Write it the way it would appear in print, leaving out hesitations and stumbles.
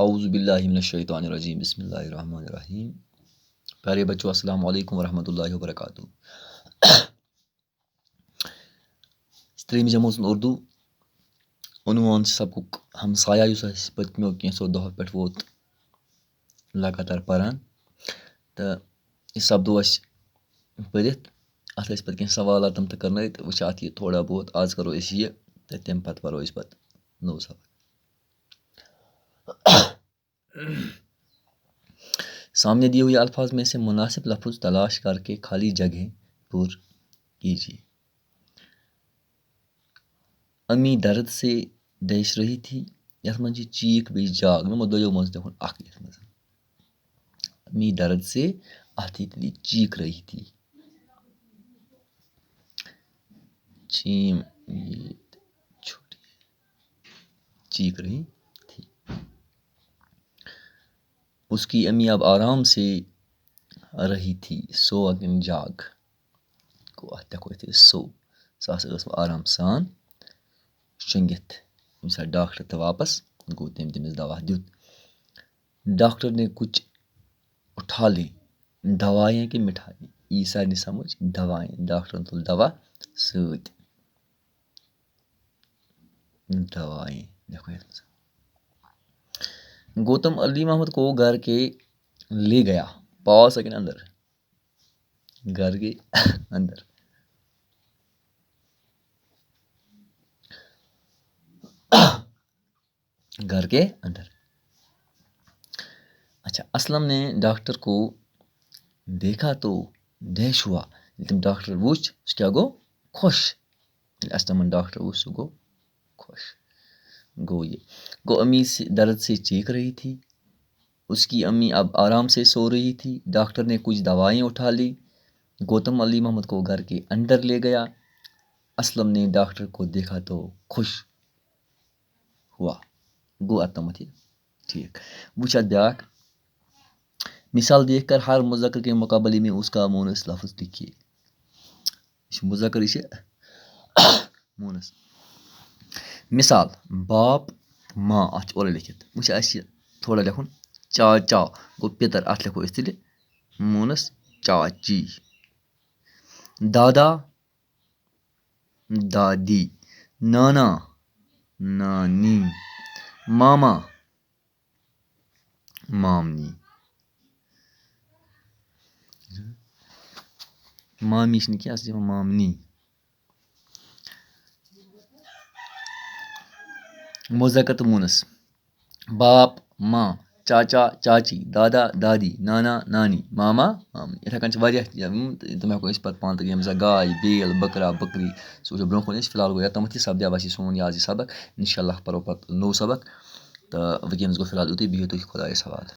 اعوذ باللہ من الشیطان الرجیم بسم اللہ الرحمن الرحیم. پیارے بچوں السلام علیکم ورحمۃ اللہ وبرکاتہ. تریم جمٲژ اردو عنوان سبقُک ہمسایہ یُس اَسہِ پٔتمیو کینٛژھو دۄہو پٮ۪ٹھ ووت لگاتار پران تہٕ یہِ سپدو اَسہِ پٔرِتھ. اَتھ ٲسۍ پَتہٕ کینٛہہ سوالات تِم تہِ کَرنٲیِتھ وٕچھ اَتھ یہِ تھوڑا بہت آز کَرو أسۍ یہِ تہٕ تَمہِ پَتہٕ پَرو أسۍ پَتہٕ نوٚو سبق. سامنے دیے ہوئے الفاظ میں سے مناسب لفظ تلاش کر کے خالی جگہیں پر کیجیے. امی درد سے ڈیش رہی تھی. یَتھ منٛز چھِ چیٖک بیٚیہِ جاگ یِمو دۄیو منٛز دِہُن اکھ یَتھ منٛز. امی درد سے اَتھ ییٚتہِ چیٖک رہی تھی. چیٖم ییٚتہِ چھُٹی چیٖک رہی تھی. اس کی امی اب آرام سے رہی تھی. سو اگین جاگ گوٚو اَتھ دٮ۪کھو أسۍ سو سۄ ہسا ٲس آرام سان شۄنٛگِتھ. ییٚمہِ ساتہٕ ڈاکٹر تہِ واپس گوٚو تٔمۍ تٔمِس دوا دیُت. ڈاکٹر نے کچھ اٹھا لی. دوایاں کہ مٹھائی یی سارنٕے سمجھ دوایاں. ڈاکٹرن تُل دوا سۭتۍ. دوایاں دیکھو یَتھ منٛز. گوتم علی محمد کو گھر کے لے گیا. پاس لیکن اندر گھر کے اندر. گھر کے اندر. اچھا اسلم نے ڈاکٹر کو دیکھا تو ڈیش ہوا. تم ڈاکٹر وٕچھ سُہ کیٛاہ گوٚو خۄش. ییٚلہِ اسلمن ڈاکٹر وٕچھ سُہ گوٚو خۄش. گوٚو یہِ گوٚو امی سے درد سے چیخ رہی تھی. اس کی امی اب آرام سے سو رہی تھی. ڈاکٹر نے کچھ دوائیں اٹھا لی. گوتم علی محمد کو گھر کے اندر لے گیا. اسلم نے ڈاکٹر کو دیکھا تو خوش ہوا. گوٚو اتنامتھ یہِ ٹھیٖک. وٕچھ اَتھ بیٛاکھ. مثال دیکھ کر ہر مذکر کے مقابلے میں اس کا مونس لفظ لکھیے. یہِ چھُ مذکر یہِ چھِ مونس. مثال باپ ماں اَتھ چھُ اورَے لیکھِتھ. وٕچھ اَسہِ یہِ تھوڑا لیکھُن چاچا گوٚو پِتر. اَتھ لیکھو أسۍ تیٚلہِ مونس چاچی. دادا دادی. نانا نانی. ماما مامنی. مامی چھِنہٕ کینٛہہ اَتھ چھِ دِوان مامنی. مذکر تہٕ مونس باپ ماں چاچا چاچی دادا دادی نانا نانی ماما مامنی. یِتھَے کٔنۍ چھِ واریاہ تِم ہٮ۪کو أسۍ پَتہٕ پانہٕ تہِ ییٚمہِ ساتہٕ گاے بیل بٔکرا بٔکری سُہ وٕچھو برونٛہہ کُن أسۍ. فِلحال گوٚو یوٚتامَتھ یہِ سپدیو اَسہِ سون یہِ آز یہِ سبق. اِنشاء اللہ پَرو پَتہٕ نوٚو سبق تہٕ وٕنکیٚنَس گوٚو فِلحال یُتُے. بِہِو تُہۍ خۄدایَس حوالہٕ.